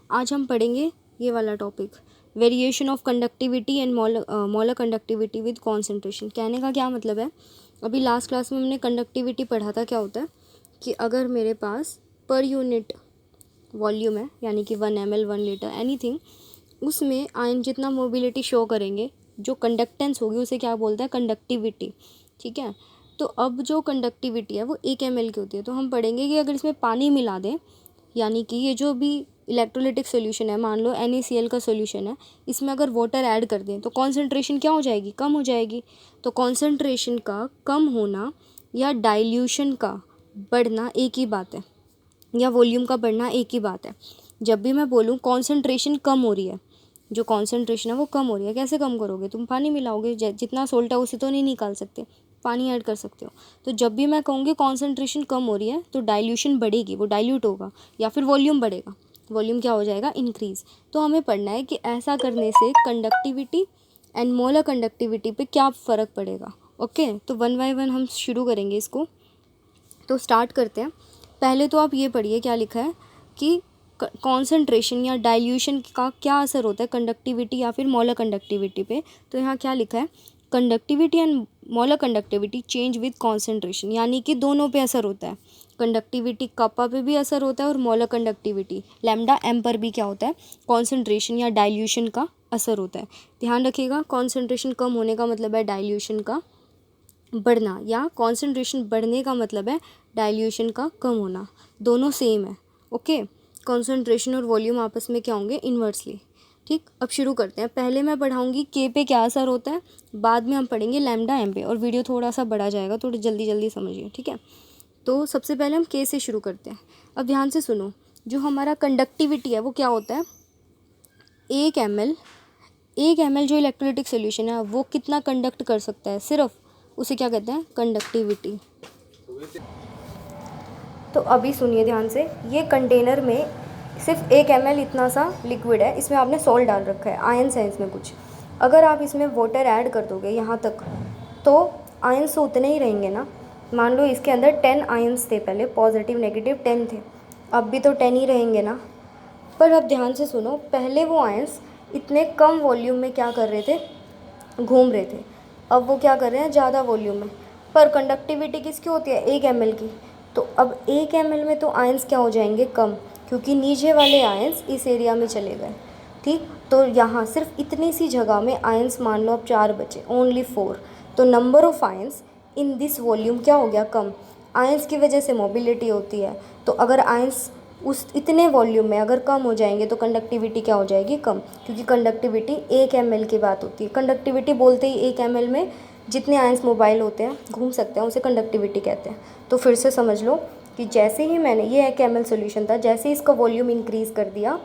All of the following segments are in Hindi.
आज हम पढ़ेंगे ये वाला topic, variation of conductivity and molar conductivity with concentration. कहने का क्या मतलब है, अभी लास्ट क्लास में हमने कंडक्टिविटी पढ़ा था। क्या होता है कि अगर मेरे पास पर यूनिट वॉल्यूम है, यानी कि 1 ml 1 लीटर एनीथिंग, उसमें आयन जितना मोबिलिटी शो करेंगे, जो कंडक्टेंस होगी उसे क्या बोलते हैं, कंडक्टिविटी। ठीक है, तो अब जो कंडक्टिविटी है वो 1 ml की होती है। तो हम पढ़ेंगे कि अगर इसमें पानी मिला दें, यानी कि ये जो भी इलेक्ट्रोलिटिक सोल्यूशन है, मान लो NaCl का सोल्यूशन है, इसमें अगर वाटर ऐड कर दें तो कॉन्सेंट्रेशन क्या हो जाएगी, कम हो जाएगी। तो कॉन्सेंट्रेशन का कम होना या डाइल्यूशन का बढ़ना एक ही बात है, या वॉल्यूम का बढ़ना एक ही बात है। जब भी मैं बोलूँ कॉन्सेंट्रेशन कम हो रही है, जो कॉन्सेंट्रेशन है वो कम हो रही है, कैसे कम करोगे, तुम पानी मिलाओगे, जितना सोल्ट है उसे तो नहीं निकाल सकते, पानी ऐड कर सकते हो। तो जब भी मैं कहूँगी कॉन्सेंट्रेशन कम हो रही है तो डाइल्यूशन बढ़ेगी, वो डाइल्यूट होगा, या फिर वॉल्यूम बढ़ेगा, वॉल्यूम क्या हो जाएगा, इंक्रीज़। तो हमें पढ़ना है कि ऐसा करने से कंडक्टिविटी एंड मोलर कंडक्टिविटी पे क्या फ़र्क पड़ेगा। ओके, तो 1 बाय 1 हम शुरू करेंगे इसको। तो स्टार्ट करते हैं। पहले तो आप ये पढ़िए क्या लिखा है कि कॉन्सेंट्रेशन या डाइल्यूशन का क्या असर होता है कंडक्टिविटी या फिर मोलर कंडक्टिविटी पे। तो यहाँ क्या लिखा है, conductivity and molar conductivity change with concentration, यानी कि दोनों पे असर होता है। कंडक्टिविटी कप्पा पे भी असर होता है और मोलर कंडक्टिविटी लैम्डा एम पर भी क्या होता है, कॉन्सेंट्रेशन या डाइल्यूशन का असर होता है। ध्यान रखिएगा, कॉन्सेंट्रेशन कम होने का मतलब है डाइल्यूशन का बढ़ना, या कॉन्सेंट्रेशन बढ़ने का मतलब है डाइल्यूशन का कम होना, दोनों सेम है। ओके, कॉन्सेंट्रेशन और वॉल्यूम आपस में क्या होंगे, इन्वर्सली। ठीक, अब शुरू करते हैं। पहले मैं पढ़ाऊंगी के पे क्या असर होता है, बाद में हम पढ़ेंगे लैम्डा एम पे, और वीडियो थोड़ा सा बड़ा जाएगा, थोड़ी जल्दी जल्दी समझिए। ठीक है, तो सबसे पहले हम के से शुरू करते हैं। अब ध्यान से सुनो, जो हमारा कंडक्टिविटी है वो क्या होता है, 1 ml जो इलेक्ट्रोलिटिक सोल्यूशन है वो कितना कंडक्ट कर सकता है, सिर्फ उसे क्या कहते हैं, कंडक्टिविटी। तो अभी सुनिए ध्यान से, ये कंटेनर में सिर्फ 1 ml इतना सा लिक्विड है, इसमें आपने सॉल्ट डाल रखा है, आयंस है इसमें कुछ। अगर आप इसमें वाटर ऐड कर दोगे यहाँ तक, तो आयंस तो उतने ही रहेंगे ना। मान लो इसके अंदर 10 आयंस थे, पहले पॉजिटिव नेगेटिव 10 थे, अब भी तो 10 ही रहेंगे ना। पर अब ध्यान से सुनो, पहले वो आयंस इतने कम वॉल्यूम में क्या कर रहे थे, घूम रहे थे, अब वो क्या कर रहे हैं, ज़्यादा वॉल्यूम में। पर कंडक्टिविटी किसकी होती है, 1 ml की। तो अब 1 ml में तो आयंस क्या हो जाएंगे, कम, क्योंकि नीचे वाले आयंस इस एरिया में चले गए। ठीक, तो यहाँ सिर्फ इतनी सी जगह में आयंस मान लो अब 4 बचे, ओनली 4। तो number of ions in this volume क्या हो गया, कम। आयंस की वजह से मोबिलिटी होती है, तो अगर आयंस उस इतने वॉल्यूम में अगर कम हो जाएंगे तो कंडक्टिविटी क्या हो जाएगी, कम, क्योंकि कंडक्टिविटी 1 ml की बात होती है। कंडक्टिविटी बोलते ही 1 ml में जितने आयंस मोबाइल होते हैं, घूम सकते हैं, उसे कंडक्टिविटी कहते हैं। तो फिर से समझ लो कि जैसे ही मैंने ये 1 ml सोल्यूशन था, जैसे ही इसका वॉल्यूम इंक्रीज़ कर दिया,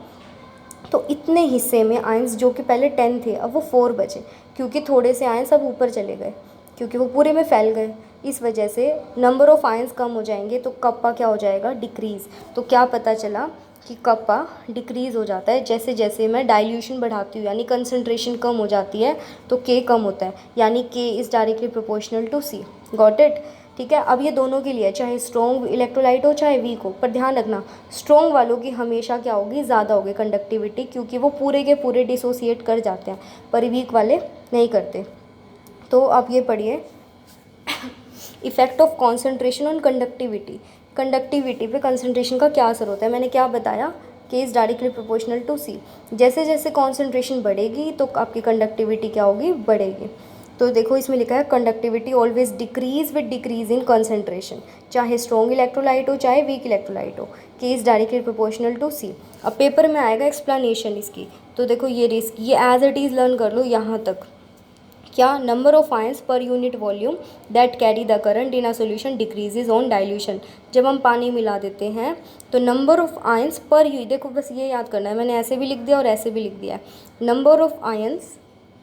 तो इतने हिस्से में आयंस जो कि पहले 10 थे अब वो 4 बचे, क्योंकि थोड़े से आयंस अब ऊपर चले गए, क्योंकि वो पूरे में फैल गए। इस वजह से नंबर ऑफ़ आयंस कम हो जाएंगे, तो कप्पा क्या हो जाएगा, डिक्रीज़। तो क्या पता चला कि कप्पा डिक्रीज़ हो जाता है जैसे जैसे मैं डाइल्यूशन बढ़ाती हूँ, यानी कंसंट्रेशन कम हो जाती है तो के कम होता है, यानी K is directly proportional to C. Got it. ठीक है, अब ये दोनों के लिए, चाहे स्ट्रॉन्ग इलेक्ट्रोलाइट हो चाहे वीक हो, पर ध्यान रखना स्ट्रॉन्ग वालों की हमेशा क्या होगी, ज़्यादा होगी कंडक्टिविटी, क्योंकि वो पूरे के पूरे डिसोसिएट कर जाते हैं, पर वीक वाले नहीं करते। तो आप ये पढ़िए, effect of concentration on conductivity. Conductivity पे कंसंट्रेशन का क्या असर होता है, मैंने क्या बताया, के इज़ डायरेक्टली प्रोपोर्शनल टू सी। जैसे जैसे कॉन्सेंट्रेशन बढ़ेगी तो आपकी कंडक्टिविटी क्या होगी, बढ़ेगी। तो देखो इसमें लिखा है conductivity always decrease with decrease in concentration, चाहे स्ट्रॉन्ग इलेक्ट्रोलाइट हो चाहे वीक इलेक्ट्रोलाइट हो, के इज़ डायरेक्टली प्रोपोर्शनल टू सी। अब पेपर में आएगा एक्सप्लेनेशन इसकी, तो देखो ये रिस्क, ये एज इट इज़ लर्न कर लो यहाँ तक। क्या, number of ions per unit volume that carry the current in a solution decreases on dilution. जब हम पानी मिला देते हैं तो नंबर ऑफ आयंस पर देखो बस ये याद करना है, मैंने ऐसे भी लिख दिया और ऐसे भी लिख दिया है।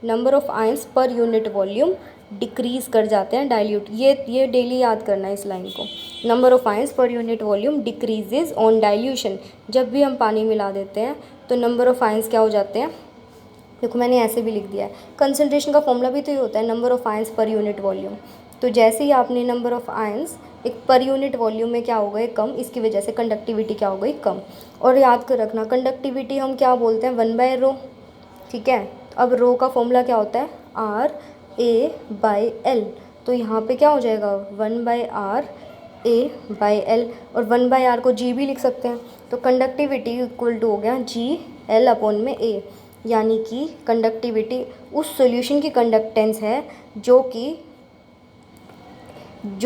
Number of ions per unit volume decrease कर जाते हैं, डाइल्यूट, ये डेली याद करना है इस लाइन को। Number of ions per unit volume decreases on dilution. जब भी हम पानी मिला देते हैं तो नंबर ऑफ आयंस क्या हो जाते हैं, देखो मैंने ऐसे भी लिख दिया है। कंसंट्रेशन का फॉर्मूला भी तो ये होता है, number of ions per unit volume. तो जैसे ही आपने नंबर ऑफ़ आयंस एक पर यूनिट वॉल्यूम में क्या हो गए कम, इसकी वजह से कंडक्टिविटी क्या हो गई कम। और याद कर रखना कंडक्टिविटी हम क्या बोलते हैं 1/ρ, ठीक है। अब रो का फॉर्मूला क्या होता है RA/L, तो यहाँ पे क्या हो जाएगा 1/RA/L, और 1/R को G भी लिख सकते हैं, तो कंडक्टिविटी इक्वल टू हो गया GL/A, यानी कि कंडक्टिविटी उस सॉल्यूशन की कंडक्टेंस है जो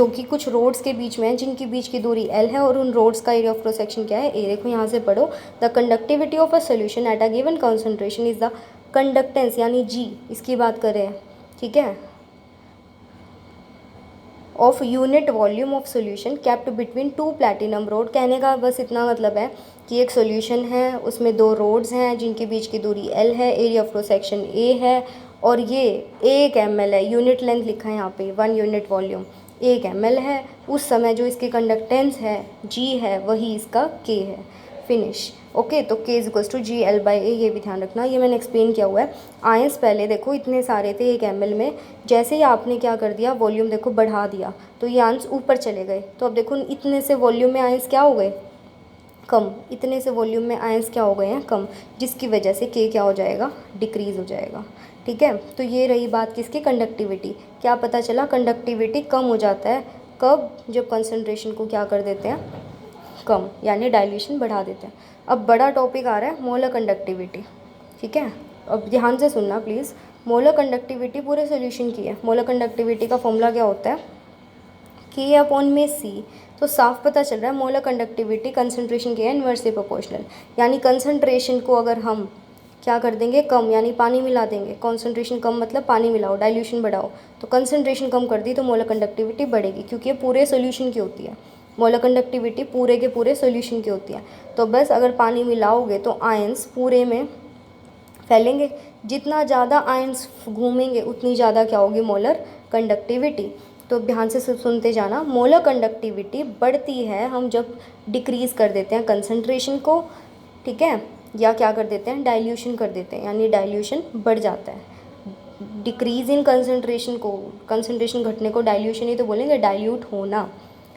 कि कुछ रोड्स के बीच में है, जिनकी बीच की दूरी L है, और उन रोड्स का एरिया ऑफ क्रॉस सेक्शन क्या है A। देखो यहाँ से पढ़ो, the conductivity of a solution at a given concentration is the conductance, यानी G इसकी बात कर रहे हैं, ठीक है, of unit volume of solution kept between two platinum road. कहने का बस इतना मतलब है कि एक सोल्यूशन है, उसमें दो रोड्स हैं जिनके बीच की दूरी L है, area of cross section A है, और ये 1 ml है, यूनिट लेंथ लिखा है यहाँ पे, 1 यूनिट वॉल्यूम 1 ml है। उस समय जो इसकी कंडक्टेंस है G है, वही इसका K है। फिनिश। ओके, तो K is equals to GL/A, ये भी ध्यान रखना, ये मैंने एक्सप्लेन किया हुआ है। आयंस पहले देखो इतने सारे थे 1 ml में, जैसे ही आपने क्या कर दिया वॉल्यूम देखो बढ़ा दिया, तो ये आयंस ऊपर चले गए। तो अब देखो इतने से वॉल्यूम में आयंस क्या हो गए कम, इतने से वॉल्यूम में आयंस क्या हो गए हैं कम, जिसकी वजह से K क्या हो जाएगा डिक्रीज़ हो जाएगा, ठीक है। तो ये रही बात किसकी कंडक्टिविटी। क्या पता चला कंडक्टिविटी कम हो जाता है कब, जब कंसंट्रेशन को क्या कर देते हैं कम, यानी डाइल्यूशन बढ़ा देते हैं। अब बड़ा टॉपिक आ रहा है मोलर कंडक्टिविटी, ठीक है। अब ध्यान से सुनना प्लीज़, मोलर कंडक्टिविटी पूरे सोल्यूशन की है। मोलर कंडक्टिविटी का फॉर्मूला क्या होता है K/C। तो साफ पता चल रहा है मोलर कंडक्टिविटी कंसंट्रेशन की है इन्वर्सली प्रोपोर्शनल, यानी कंसंट्रेशन को अगर हम क्या कर देंगे कम, यानी पानी मिला देंगे, कंसंट्रेशन कम मतलब पानी मिलाओ, डाइल्यूशन बढ़ाओ, तो कंसंट्रेशन कम कर दी तो मोलर कंडक्टिविटी बढ़ेगी, क्योंकि ये पूरे सोल्यूशन की होती है। मोलर कंडक्टिविटी पूरे के पूरे सोल्यूशन की होती है। तो बस अगर पानी मिलाओगे तो आयंस पूरे में फैलेंगे, जितना ज़्यादा आयंस घूमेंगे उतनी ज़्यादा क्या होगी मोलर कंडक्टिविटी। तो ध्यान से सुनते जाना, मोलर कंडक्टिविटी बढ़ती है हम जब डिक्रीज़ कर देते हैं कंसंट्रेशन को, ठीक है, या क्या कर देते हैं डाइल्यूशन कर देते हैं, यानी डाइल्यूशन बढ़ जाता है। डिक्रीज़ इन कंसंट्रेशन को, कंसंट्रेशन घटने को डाइल्यूशन ही तो बोलेंगे, डाइल्यूट होना,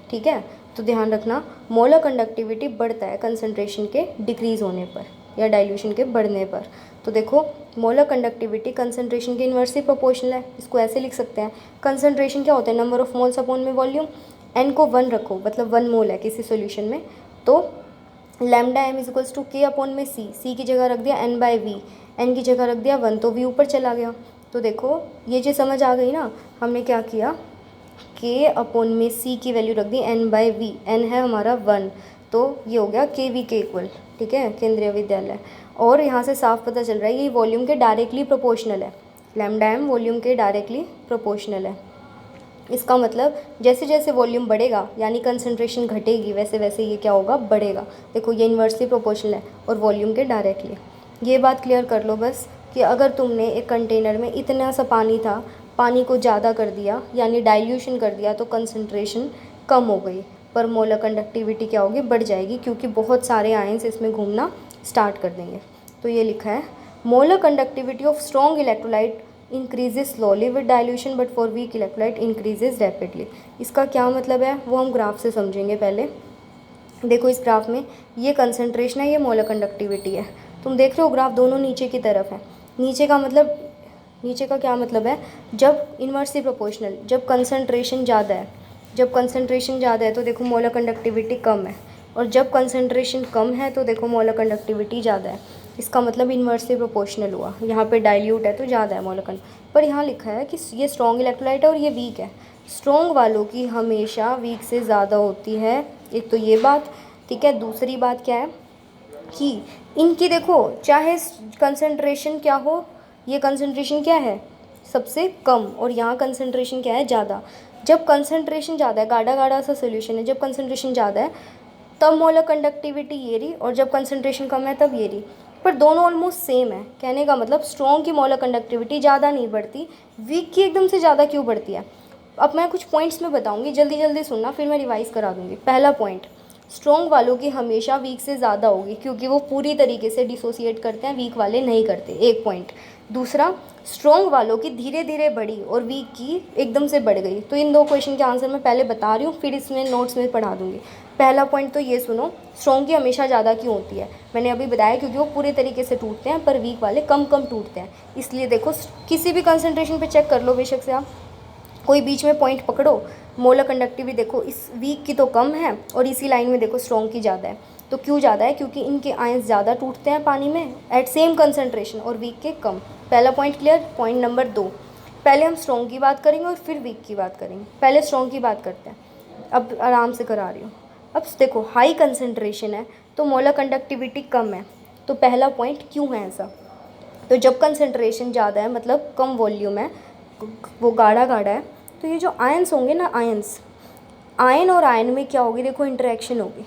ठीक है। तो ध्यान रखना मोलर कंडक्टिविटी बढ़ता है कंसंट्रेशन के डिक्रीज़ होने पर या डाइल्यूशन के बढ़ने पर। तो देखो मोलर कंडक्टिविटी कंसंट्रेशन के इन्वर्सली प्रोपोर्शनल है, इसको ऐसे लिख सकते हैं। कंसंट्रेशन क्या होता है नंबर ऑफ मोल्स अपॉन में वॉल्यूम, n को 1 रखो, मतलब 1 मोल है किसी सोल्यूशन में, तो lambda m is equals to K/C, C की जगह रख दिया n/V, n की जगह रख दिया 1, तो V ऊपर चला गया। तो देखो ये चीज़ समझ आ गई ना, हमने क्या किया K/C की वैल्यू रख दी n/V, n है हमारा 1, तो ये हो गया KV के इक्वल, ठीक है, केंद्रीय विद्यालय। और यहाँ से साफ पता चल रहा है ये वॉल्यूम के डायरेक्टली प्रोपोर्शनल है, लैम्डा m वॉल्यूम के डायरेक्टली प्रोपोर्शनल है। इसका मतलब जैसे जैसे वॉल्यूम बढ़ेगा यानी कंसंट्रेशन घटेगी, वैसे वैसे ये क्या होगा बढ़ेगा। देखो ये इन्वर्सली प्रोपोर्शनल है और वॉल्यूम के डायरेक्टली। ये बात क्लियर कर लो बस कि अगर तुमने एक कंटेनर में इतना सा पानी था, पानी को ज़्यादा कर दिया यानी डाइल्यूशन कर दिया, तो कंसंट्रेशन कम हो गई, पर मोलर कंडक्टिविटी क्या होगी बढ़ जाएगी, क्योंकि बहुत सारे आयंस इसमें घूमना स्टार्ट कर देंगे। तो ये लिखा है molar conductivity of strong electrolyte increases slowly with dilution but for weak electrolyte increases rapidly. इसका क्या मतलब है वो हम ग्राफ से समझेंगे पहले। देखो इस ग्राफ में ये कंसंट्रेशन है, ये मोलर कंडक्टिविटी है। तुम देख रहे हो ग्राफ दोनों नीचे की तरफ है। नीचे का मतलब, नीचे का क्या मतलब है, जब इन्वर्सली प्रोपोर्शनल, जब कंसंट्रेशन ज़्यादा है, जब कंसंट्रेशन ज़्यादा है तो देखो मोलर कंडक्टिविटी कम है, और जब कंसंट्रेशन कम है तो देखो मोलर कंडक्टिविटी ज़्यादा है। इसका मतलब इन्वर्सली प्रोपोर्शनल हुआ। यहाँ पे डाइल्यूट है तो ज़्यादा है मोलर कंडक्टिविटी, पर यहाँ लिखा है कि ये स्ट्रॉन्ग इलेक्ट्रोलाइट है और ये वीक है। स्ट्रॉन्ग वालों की हमेशा वीक से ज़्यादा होती है, एक तो ये बात, ठीक है। दूसरी बात क्या है कि इनकी देखो चाहे कंसंट्रेशन क्या हो, ये कंसंट्रेशन क्या है सबसे कम, और यहाँ कंसंट्रेशन क्या है ज़्यादा। जब कंसंट्रेशन ज़्यादा है, गाढ़ा गाढ़ा सा सोल्यूशन है, जब कंसंट्रेशन ज़्यादा है तब मोलर कंडक्टिविटी ये रही, और जब कंसंट्रेशन कम है तब ये रही, पर दोनों ऑलमोस्ट सेम है। कहने का मतलब स्ट्रॉन्ग की मोलर कंडक्टिविटी ज़्यादा नहीं बढ़ती, वीक की एकदम से ज़्यादा क्यों बढ़ती है। अब मैं कुछ पॉइंट्स में बताऊंगी, जल्दी जल्दी सुनना, फिर मैं रिवाइज़ करा दूंगी। पहला पॉइंट, स्ट्रॉन्ग वालों की हमेशा वीक से ज़्यादा होगी, क्योंकि वो पूरी तरीके से डिसोसिएट करते हैं, वीक वाले नहीं करते, एक पॉइंट। दूसरा, स्ट्रॉन्ग वालों की धीरे धीरे बढ़ी और वीक की एकदम से बढ़ गई। तो इन दो क्वेश्चन के आंसर मैं पहले बता रही हूँ, फिर इसमें नोट्स में पढ़ा दूँगी। पहला पॉइंट तो ये सुनो, स्ट्रॉन्ग की हमेशा ज़्यादा क्यों होती है? मैंने अभी बताया क्योंकि वो पूरे तरीके से टूटते हैं, पर वीक वाले कम कम टूटते हैं। इसलिए देखो, किसी भी कंसंट्रेशन पे चेक कर लो बेशक से आप, कोई बीच में पॉइंट पकड़ो, मोलर कंडक्टिविटी देखो इस वीक की तो कम है और इसी लाइन में देखो स्ट्रॉन्ग की ज़्यादा है। तो क्यों ज़्यादा है? क्योंकि इनके आयंस ज़्यादा टूटते हैं पानी में एट सेम कंसंट्रेशन और वीक के कम। पहला पॉइंट क्लियर। पॉइंट नंबर 2, पहले हम स्ट्रॉन्ग की बात करेंगे और फिर वीक की बात करेंगे। पहले स्ट्रॉन्ग की बात करते हैं, अब आराम से करा रही हूँ। अब देखो, हाई कंसंट्रेशन है तो मोलर कंडक्टिविटी कम है। तो पहला पॉइंट क्यों है ऐसा? तो जब कंसंट्रेशन ज़्यादा है, मतलब कम वॉल्यूम है, वो गाढ़ा गाढ़ा है, तो ये जो आयंस होंगे ना, आयन और आयन में क्या होगी? देखो इंटरेक्शन होगी,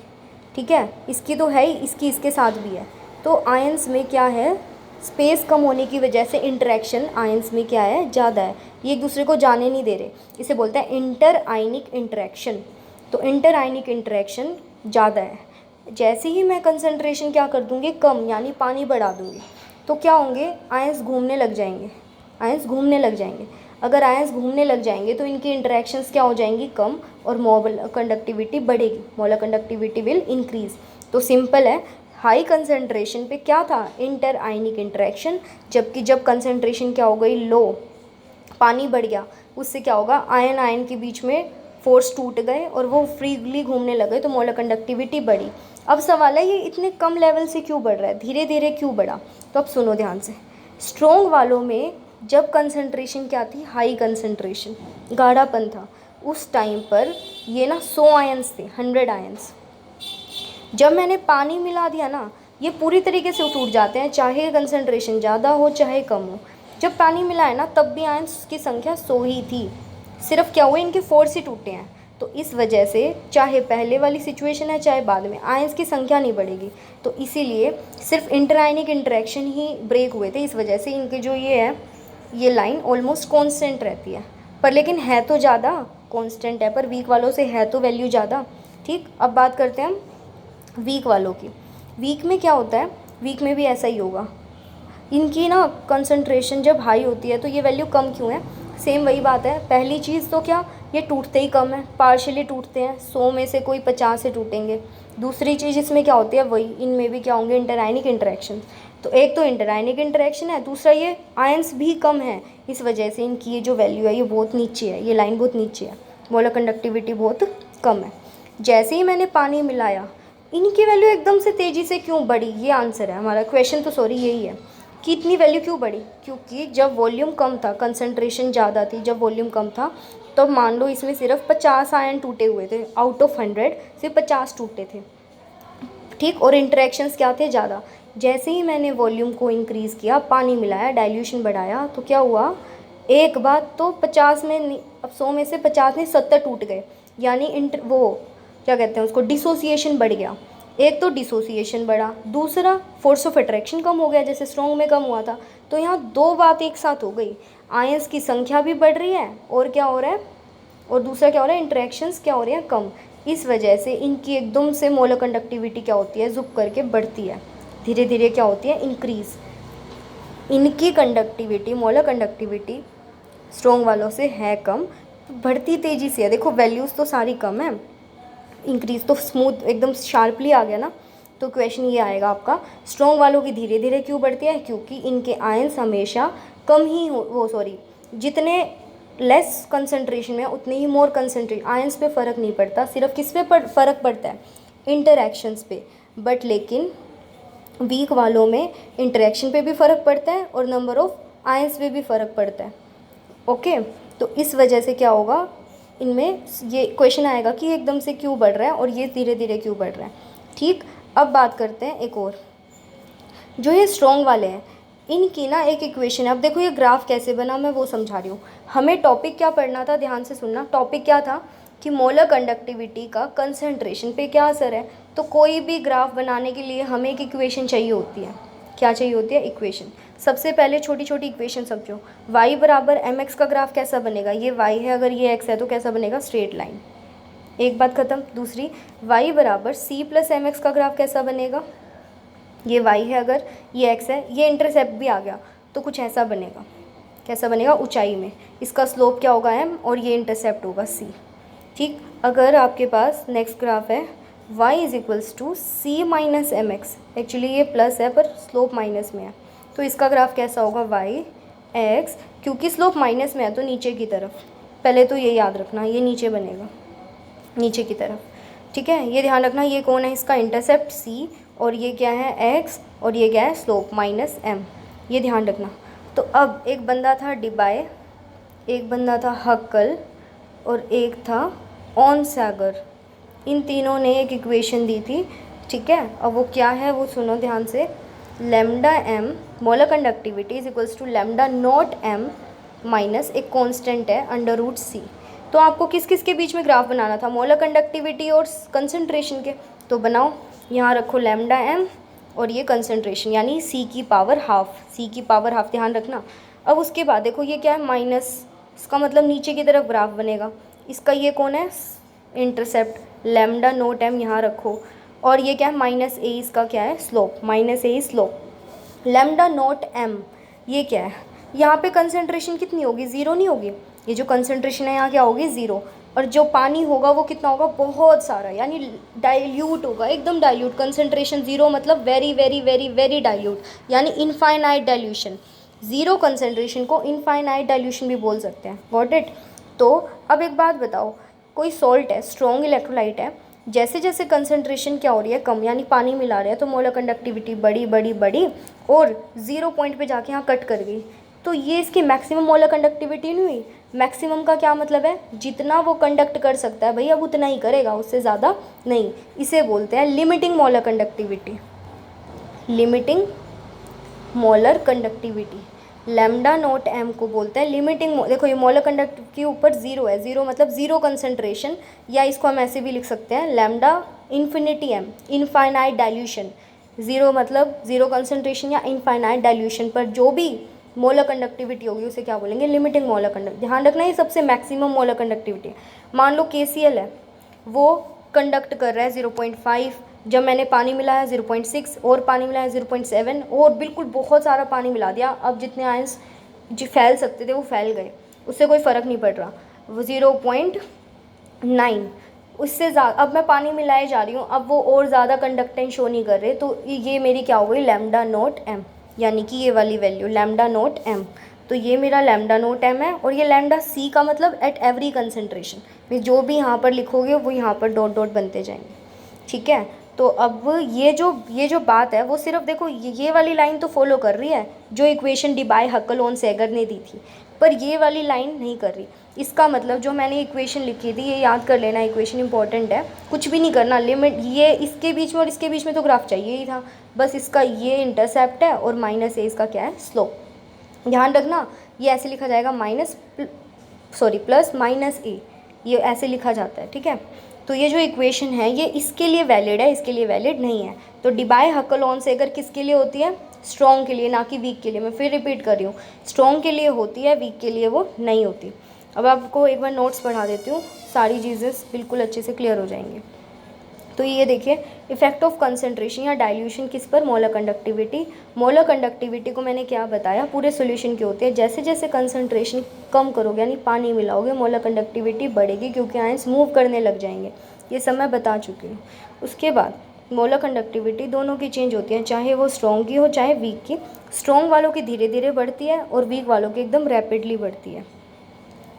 ठीक है। इसकी तो है ही, इसकी इसके साथ भी है। तो आयंस में क्या है? स्पेस कम होने की वजह से इंटरेक्शन आयंस में क्या है? ज़्यादा है। ये एक दूसरे को जाने नहीं दे रहे, इसे बोलते हैं इंटर आयनिक इंटरेक्शन। तो इंटर आयनिक इंटरेक्शन ज़्यादा है। जैसे ही मैं कंसंट्रेशन क्या कर दूँगी? कम, यानी पानी बढ़ा दूँगी, तो क्या होंगे? आयंस घूमने लग जाएंगे, आयंस घूमने लग जाएंगे। अगर आयंस घूमने लग जाएंगे तो इनकी इंटरेक्शंस क्या हो जाएंगी? कम, और मोलर कंडक्टिविटी बढ़ेगी, मोलर कंडक्टिविटी विल इंक्रीज। तो सिंपल है, हाई कंसंट्रेशन पे क्या था? इंटर आयनिक इंटरेक्शन। जबकि जब कंसंट्रेशन क्या हो गई? लो, पानी बढ़ गया, उससे क्या होगा? आयन आयन के बीच में फोर्स टूट गए और वो फ्रीली घूमने लगे, तो मोलर कंडक्टिविटी बढ़ी। अब सवाल है, ये इतने कम लेवल से क्यों बढ़ रहा है? धीरे धीरे क्यों बढ़ा? तो अब सुनो ध्यान से। स्ट्रॉन्ग वालों में जब कंसंट्रेशन क्या थी? हाई कंसंट्रेशन, गाढ़ापन था, उस टाइम पर ये ना 100 आयंस थे, 100 आयंस। जब मैंने पानी मिला दिया ना, ये पूरी तरीके से टूट जाते हैं, चाहे कंसंट्रेशन ज़्यादा हो चाहे कम हो। जब पानी मिला है ना, तब भी आयंस की संख्या 100 ही थी, सिर्फ क्या हुआ? इनके फोर्स ही टूटे हैं। तो इस वजह से चाहे पहले वाली सिचुएशन है चाहे बाद में, आयंस की संख्या नहीं बढ़ेगी। तो इसीलिए सिर्फ इंटरआयनिक इंटरेक्शन ही ब्रेक हुए थे, इस वजह से इनके जो ये है, ये लाइन ऑलमोस्ट कांस्टेंट रहती है। पर लेकिन है तो ज़्यादा, कांस्टेंट है, पर वीक वालों से है तो वैल्यू ज़्यादा। ठीक, अब बात करते हैं हम वीक वालों की। वीक में क्या होता है? वीक में भी ऐसा ही होगा। इनकी ना कंसंट्रेशन जब हाई होती है तो ये वैल्यू कम क्यों है? सेम वही बात है। पहली चीज़ तो क्या, ये टूटते ही कम है, पार्शियली टूटते हैं, 100 में से कोई 50 से टूटेंगे। दूसरी चीज़ इसमें क्या होती है? वही, इनमें भी क्या होंगे? इंटरआयनिक इंटरेक्शन। तो एक तो इंटरआयनिक इंटरेक्शन है, दूसरा ये आयंस भी कम है, इस वजह से इनकी ये जो वैल्यू है ये बहुत नीचे है, ये लाइन बहुत नीचे है, मोलर कंडक्टिविटी बहुत कम है। जैसे ही मैंने पानी मिलाया, इनकी वैल्यू एकदम से तेज़ी से क्यों बढ़ी? ये आंसर है हमारा क्वेश्चन, तो सॉरी यही है कि इतनी वैल्यू क्यों बढ़ी? क्योंकि जब वॉल्यूम कम था, कंसंट्रेशन ज़्यादा थी, जब वॉल्यूम कम था, तो मान लो इसमें सिर्फ 50 आयन टूटे हुए थे, आउट ऑफ 100 सिर्फ 50 टूटे थे, ठीक। और इंटरेक्शंस क्या थे? ज़्यादा। जैसे ही मैंने वॉल्यूम को इंक्रीज़ किया, पानी मिलाया, डाइल्यूशन बढ़ाया, तो क्या हुआ? एक बात तो 50 में अब 100 में से 50 नहीं 70 टूट गए, यानी वो क्या कहते हैं उसको, डिसोसिएशन बढ़ गया। एक तो डिसोसिएशन बढ़ा, दूसरा फोर्स ऑफ अट्रैक्शन कम हो गया, जैसे स्ट्रॉन्ग में कम हुआ था। तो यहाँ दो बात एक साथ हो गई, आयंस की संख्या भी बढ़ रही है और क्या हो रहा है, और दूसरा क्या हो रहा है? इंटरेक्शंस क्या हो रही हैं? कम। इस वजह से इनकी एकदम से मोलर कंडक्टिविटी क्या होती है? झुक करके बढ़ती है, धीरे धीरे क्या होती है? इंक्रीज़। इनकी कंडक्टिविटी, मोलर कंडक्टिविटी स्ट्रॉन्ग वालों से है कम, बढ़ती तेज़ी से है। देखो वैल्यूज़ तो सारी कम है, इंक्रीज़ तो स्मूथ एकदम शार्पली आ गया ना। तो क्वेश्चन ये आएगा आपका, स्ट्रॉन्ग वालों की धीरे धीरे क्यों बढ़ती है? क्योंकि इनके आयंस हमेशा कम ही जितने लेस कंसंट्रेशन में उतने ही मोर कंसंट्रेशन, आयंस पे फ़र्क नहीं पड़ता, सिर्फ किस पे फ़र्क पड़ता है? इंटरैक्शंस पे। बट लेकिन वीक वालों में इंटरेक्शन पे भी फ़र्क पड़ता है और नंबर ऑफ़ आयंस पे भी फ़र्क पड़ता है। ओके, तो इस वजह से क्या होगा, इनमें ये क्वेश्चन आएगा कि एकदम से क्यों बढ़ रहा है और ये धीरे धीरे क्यों बढ़ रहा है। ठीक, अब बात करते हैं एक और, जो ये स्ट्रॉन्ग वाले हैं, इनकी ना एक इक्वेशन है। अब देखो ये ग्राफ कैसे बना, मैं वो समझा रही हूँ। हमें टॉपिक क्या पढ़ना था, ध्यान से सुनना। टॉपिक क्या था कि मोलर कंडक्टिविटी का कंसंट्रेशन पे क्या असर है। तो कोई भी ग्राफ बनाने के लिए हमें एक इक्वेशन चाहिए होती है। क्या चाहिए होती है? इक्वेशन। सबसे पहले छोटी छोटी इक्वेशन समझो। y बराबर mx का ग्राफ कैसा बनेगा? ये y है, अगर ये x है तो कैसा बनेगा? Straight line. एक बात ख़त्म। दूसरी, y बराबर c प्लस एम एक्स का ग्राफ कैसा बनेगा? ये y है, अगर ये x है, ये इंटरसेप्ट भी आ गया तो कुछ ऐसा बनेगा। कैसा बनेगा? ऊंचाई में इसका स्लोप क्या होगा m, और ये इंटरसेप्ट होगा c। ठीक, अगर आपके पास नेक्स्ट ग्राफ है y is equals to c minus M X, actually ये प्लस है पर स्लोप माइनस में है, तो इसका ग्राफ कैसा होगा? y x, क्योंकि स्लोप माइनस में है तो नीचे की तरफ, पहले तो ये याद रखना, ये नीचे बनेगा, नीचे की तरफ। ठीक है, ये ध्यान रखना, ये कौन है? इसका इंटरसेप्ट c, और ये क्या है? x, और ये क्या है? स्लोप माइनस m, ये ध्यान रखना। तो अब एक बंदा था डिबाय, एक बंदा था हक्कल, और एक था ऑनसैगर। इन तीनों ने एक इक्वेशन दी थी। ठीक है, अब वो क्या है वो सुनो ध्यान से। Lambda m molar conductivity is equals to lambda naught m minus एक कांस्टेंट है अंडर रूट c। तो आपको किस किस के बीच में ग्राफ बनाना था? मोलर कंडक्टिविटी और कंसंट्रेशन के। तो बनाओ, यहाँ रखो लैम्डा m और ये कंसंट्रेशन यानी c की पावर हाफ, c की पावर हाफ, ध्यान रखना। अब उसके बाद देखो ये क्या है? माइनस, इसका मतलब नीचे की तरफ ग्राफ बनेगा। इसका ये कौन है? इंटरसेप्ट, लैम्डा नोट m यहाँ रखो, और ये क्या है? माइनस a, इसका क्या है? Slope, minus a slope. Lambda note m ये क्या है? यहाँ पे कंसंट्रेशन कितनी होगी? ज़ीरो नहीं होगी? ये जो कंसंट्रेशन है यहाँ क्या होगी? ज़ीरो। और जो पानी होगा वो कितना होगा? बहुत सारा, यानी डाइल्यूट होगा, एकदम डाइल्यूट। कंसंट्रेशन ज़ीरो मतलब very very very very dilute, यानी इनफाइनाइट डाइल्यूशन। ज़ीरो कंसंट्रेशन को इनफाइनाइट डाइल्यूशन भी बोल सकते हैं। Got it? तो अब एक बात बताओ, कोई सॉल्ट है, स्ट्रॉन्ग इलेक्ट्रोलाइट है, जैसे जैसे कंसंट्रेशन क्या हो रही है? कम, यानी पानी मिला रहे हैं तो मोलर कंडक्टिविटी बढ़ी बढ़ी बढ़ी और ज़ीरो पॉइंट पे जाके यहाँ कट कर गई, तो ये इसकी मैक्सिमम मोलर कंडक्टिविटी नहीं हुई। मैक्सिमम का क्या मतलब है? जितना वो कंडक्ट कर सकता है भाई, अब उतना ही करेगा, उससे ज़्यादा नहीं। इसे बोलते हैं limiting molar conductivity, limiting molar conductivity. Lambda note m को बोलते हैं लिमिटिंग। देखो ये मोलर कंडक्ट के ऊपर ज़ीरो है, ज़ीरो मतलब ज़ीरो कंसंट्रेशन, या इसको हम ऐसे भी लिख सकते हैं lambda infinity m, infinite dilution. Zero मतलब ज़ीरो कंसंट्रेशन या इनफाइनाइट डाइल्यूशन पर जो भी मोलर कंडक्टिविटी होगी उसे क्या बोलेंगे? Limiting molar conduct. ध्यान रखना ये सबसे मैक्सिमम मोलर कंडक्टिविटी। मान लो KCl है, वो कंडक्ट कर रहा है 0.5, जब मैंने पानी मिलाया 0.6, और पानी मिलाया 0.7, और बिल्कुल बहुत सारा पानी मिला दिया। अब जितने आयंस जो फैल सकते थे वो फैल गए, उससे कोई फ़र्क नहीं पड़ रहा। वो 0.9, उससे ज़्यादा अब मैं पानी मिलाए जा रही हूँ, अब वो और ज़्यादा कंडक्टेंस शो नहीं कर रहे, तो ये मेरी क्या हो गई? लैम्डा नोट m, यानी कि ये वाली वैल्यू लैम्डा नोट m। तो ये मेरा लैम्डा नोट m है, और ये लैम्डा c का मतलब एट एवरी कंसंट्रेशन में जो भी यहाँ पर लिखोगे वो यहाँ पर डॉट डॉट बनते जाएंगे। ठीक है, तो अब ये जो बात है वो सिर्फ देखो ये वाली लाइन तो फॉलो कर रही है जो इक्वेशन डिबाय हक्कल ऑन सैगर ने दी थी, पर ये वाली लाइन नहीं कर रही। इसका मतलब जो मैंने इक्वेशन लिखी थी, ये याद कर लेना, इक्वेशन इंपॉर्टेंट है, कुछ भी नहीं करना। लिमिट ये इसके बीच में और इसके बीच में तो ग्राफ चाहिए ही था, बस इसका ये इंटरसेप्ट है और माइनस ए इसका क्या है? स्लोप। ध्यान रखना ये ऐसे लिखा जाएगा प्लस माइनस ए, ये ऐसे लिखा जाता है। ठीक है, तो ये जो इक्वेशन है ये इसके लिए वैलिड है, इसके लिए वैलिड नहीं है। तो डिबाय हक्कल ऑन सैगर किसके लिए होती है? स्ट्रॉन्ग के लिए, ना कि वीक के लिए। मैं फिर रिपीट कर रही हूँ, स्ट्रॉन्ग के लिए होती है, वीक के लिए वो नहीं होती। अब आपको एक बार नोट्स पढ़ा देती हूँ, सारी चीज़ें बिल्कुल अच्छे से क्लियर हो जाएंगी। तो ये देखिए, इफेक्ट ऑफ कंसंट्रेशन या डाइल्यूशन किस पर? Molar conductivity. मोलर कंडक्टिविटी को मैंने क्या बताया? पूरे सॉल्यूशन की होती है। जैसे जैसे कंसंट्रेशन कम करोगे यानी पानी मिलाओगे, मोलर कंडक्टिविटी बढ़ेगी, क्योंकि आयंस मूव करने लग जाएंगे। ये सब मैं बता चुकी हूँ। उसके बाद मोलर कंडक्टिविटी दोनों की चेंज होती है, चाहे वो स्ट्रॉन्ग की हो चाहे वीक की। स्ट्रॉन्ग वालों की धीरे धीरे बढ़ती है और वीक वालों की एकदम रैपिडली बढ़ती है।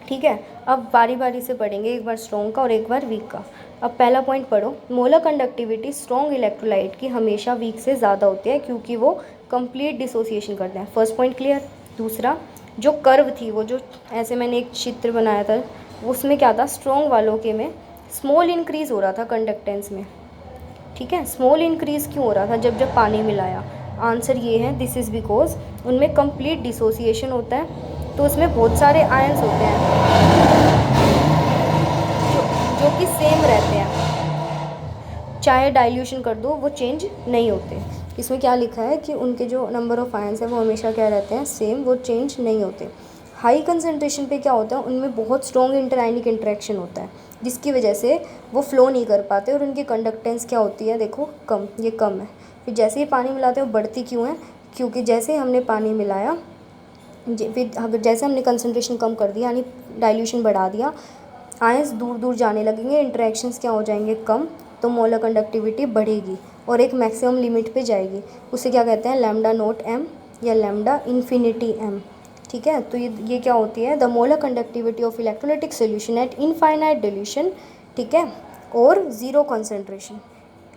ठीक है, अब बारी बारी से पढ़ेंगे, एक बार स्ट्रॉन्ग का और एक बार वीक का। अब पहला पॉइंट पढ़ो, मोलर कंडक्टिविटी स्ट्रॉन्ग इलेक्ट्रोलाइट की हमेशा वीक से ज़्यादा होती है, क्योंकि वो कंप्लीट डिसोसिएशन करते हैं। First point clear. दूसरा, जो कर्व थी, वो जो ऐसे मैंने एक चित्र बनाया था, उसमें क्या था? स्ट्रॉन्ग वालों के में स्मॉल इंक्रीज़ हो रहा था कंडक्टेंस में। ठीक है, स्मॉल इंक्रीज़ क्यों हो रहा था जब जब पानी मिलाया? आंसर ये है, दिस इज़ बिकॉज उनमें कंप्लीट डिसोसिएशन होता है, तो उसमें बहुत सारे आयंस होते हैं जो कि सेम रहते हैं, चाहे डाइल्यूशन कर दो वो चेंज नहीं होते। इसमें क्या लिखा है कि उनके जो नंबर ऑफ़ आयंस है वो हमेशा क्या रहते हैं? सेम, वो चेंज नहीं होते। हाई कंसनट्रेशन पे क्या होता है, उनमें बहुत स्ट्रॉन्ग इंटरआयनिक इंटरेक्शन होता है, जिसकी वजह से वो फ्लो नहीं कर पाते और उनकी कंडक्टेंस क्या होती है, देखो कम, ये कम है। फिर जैसे ही पानी मिलाते हैं वो बढ़ती क्यों है, क्योंकि जैसे हमने पानी मिलाया, फिर अगर जैसे हमने कंसनट्रेशन कम कर दिया यानी डाइल्यूशन बढ़ा दिया, आयंस दूर दूर जाने लगेंगे, इंटरेक्शंस क्या हो जाएंगे, कम, तो मोलर कंडक्टिविटी बढ़ेगी और एक मैक्सिमम लिमिट पे जाएगी। उसे क्या कहते हैं, लैम्डा नोट एम या लैम्डा इन्फिनिटी एम। ठीक है, तो ये क्या होती है, the molar conductivity of electrolytic solution at infinite dilution, ठीक है, और ज़ीरो कंसनट्रेशन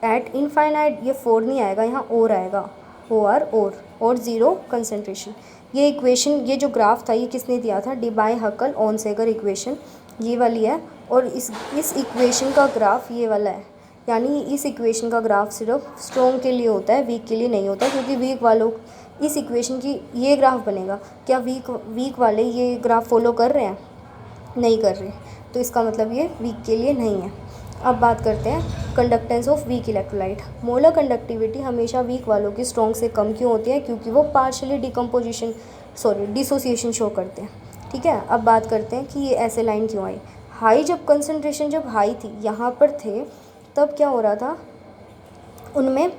एट इनफाइनाइट, ये 4 नहीं आएगा यहाँ, और आएगा, और ज़ीरो कंसनट्रेशन। ये इक्वेशन, ये जो ग्राफ था ये किसने दिया था, डिबाय-हकल ऑनसेगर इक्वेशन, ये वाली है। और इस इक्वेशन का ग्राफ ये वाला है, यानी इस इक्वेशन का ग्राफ सिर्फ स्ट्रॉन्ग के लिए होता है, वीक के लिए नहीं होता, क्योंकि वीक वालों इस इक्वेशन की ये ग्राफ बनेगा। क्या वीक वाले ये ग्राफ फॉलो कर रहे हैं, नहीं कर रहे, तो इसका मतलब ये वीक के लिए नहीं है। अब बात करते हैं conductance of weak electrolyte. Molar conductivity हमेशा वीक वालों की स्ट्रॉन्ग से कम क्यों होती है, क्योंकि वो पार्शियली डिसोसिएशन शो करते हैं। ठीक है, अब बात करते हैं कि ये ऐसे लाइन क्यों आई। हाई, जब कंसनट्रेशन जब हाई थी, यहाँ पर थे, तब क्या हो रहा था, उनमें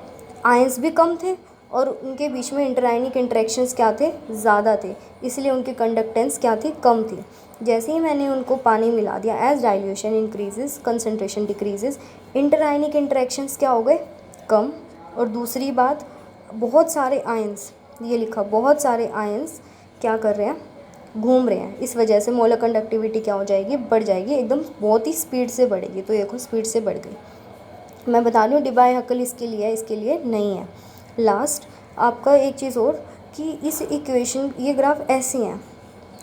आयंस भी कम थे और उनके बीच में इंटरआयनिक इंटरेक्शंस क्या थे, ज़्यादा थे, इसलिए उनकी कंडक्टेंस क्या थी, कम थी। जैसे ही मैंने उनको पानी मिला दिया, as dilution increases concentration decreases, interionic interactions क्या हो गए, कम। और दूसरी बात, बहुत सारे आयंस, ये लिखा, बहुत सारे आयंस क्या कर रहे हैं, घूम रहे हैं, इस वजह से मोलर कंडक्टिविटी क्या हो जाएगी, बढ़ जाएगी, एकदम बहुत ही स्पीड से बढ़ेगी। तो देखो स्पीड से बढ़ गई। मैं बता रही हूँ डिबाय-हकल इसके लिए है, इसके लिए नहीं है। लास्ट आपका एक चीज़ और, कि इस इक्वेशन, ये ग्राफ ऐसे हैं,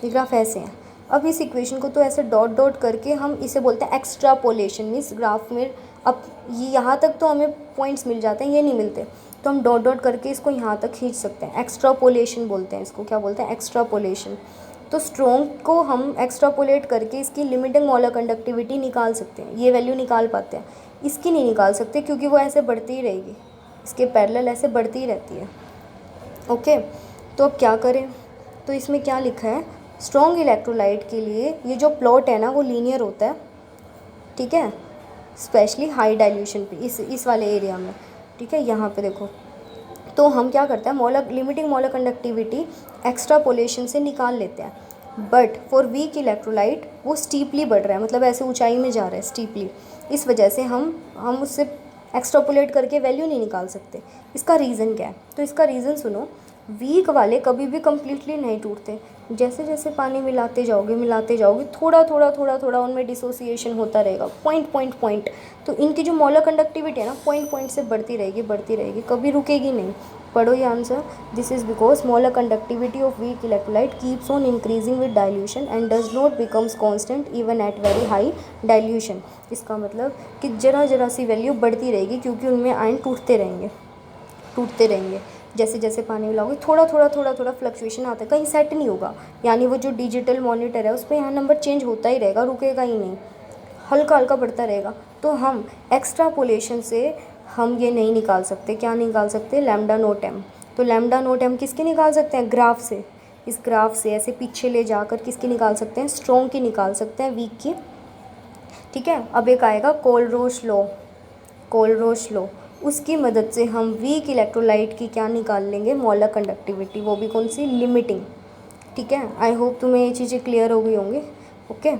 ये ग्राफ ऐसे हैं। अब इस इक्वेशन को तो ऐसे डॉट डॉट करके हम इसे बोलते हैं एक्स्ट्रापोलेशन। मीन्स ग्राफ में अब ये यहाँ तक तो हमें पॉइंट्स मिल जाते हैं, ये नहीं मिलते, तो हम डॉट डॉट करके इसको यहाँ तक खींच सकते हैं। एक्स्ट्रापोलेशन बोलते हैं इसको, क्या बोलते हैं, एक्स्ट्रापोलेशन। तो स्ट्रॉन्ग को हम एक्स्ट्रापोलेट करके इसकी लिमिटिंग मोलर कंडक्टिविटी निकाल सकते हैं, ये वैल्यू निकाल पाते हैं। इसकी नहीं निकाल सकते क्योंकि वो ऐसे बढ़ती ही रहेगी, इसके पैरेलल ऐसे बढ़ती ही रहती है। ओके, तो अब क्या करें, तो इसमें क्या लिखा है, स्ट्रॉन्ग इलेक्ट्रोलाइट के लिए ये जो प्लॉट है ना वो लीनियर होता है। ठीक है, स्पेशली हाई डाइल्यूशन पे, इस वाले एरिया में। ठीक है, यहाँ पे देखो, तो हम क्या करते हैं, लिमिटिंग मोलर कंडक्टिविटी एक्स्ट्रापोलेशन से निकाल लेते हैं। बट फॉर वीक इलेक्ट्रोलाइट वो स्टीपली बढ़ रहा है, मतलब ऐसे ऊंचाई में जा रहा है स्टीपली, इस वजह से हम उससे एक्स्ट्रापोलेट करके वैल्यू नहीं निकाल सकते। इसका रीज़न क्या है, तो इसका रीज़न सुनो। वीक वाले कभी भी कम्प्लीटली नहीं टूटते, जैसे जैसे पानी मिलाते जाओगे थोड़ा थोड़ा उनमें डिसोसिएशन होता रहेगा, पॉइंट। तो इनकी जो मोलर कंडक्टिविटी है ना, पॉइंट से बढ़ती रहेगी, कभी रुकेगी नहीं। पढ़ो ये answer. This is because molar conductivity of weak electrolyte keeps on increasing with dilution and does not becomes constant even at very high dilution. इसका मतलब कि जरा सी वैल्यू बढ़ती रहेगी, क्योंकि उनमें आयन टूटते रहेंगे। जैसे जैसे पानी मिलाओगे थोड़ा फ्लक्चुएशन आता है, कहीं सेट नहीं होगा। यानी वो जो डिजिटल मॉनिटर है उस पर यहाँ नंबर चेंज होता ही रहेगा, रुकेगा ही नहीं, हल्का बढ़ता रहेगा। तो हम एक्स्ट्रापोलेशन से हम ये नहीं निकाल सकते, क्या निकाल सकते, लैम्डा नोट एम। तो लैम्डा नोट एम किसकी निकाल सकते हैं, ग्राफ से। इस ग्राफ से ऐसे पीछे ले जाकर किसकी निकाल सकते हैं, स्ट्रॉन्ग की निकाल सकते हैं, वीक की। ठीक है, अब एक आएगा कोलरोश लॉ, उसकी मदद से हम वीक इलेक्ट्रोलाइट की क्या निकाल लेंगे, मोलर कंडक्टिविटी, वो भी कौन सी, लिमिटिंग। ठीक है, आई होप तुम्हें ये चीज़ें क्लियर हो गई होंगी। ओके।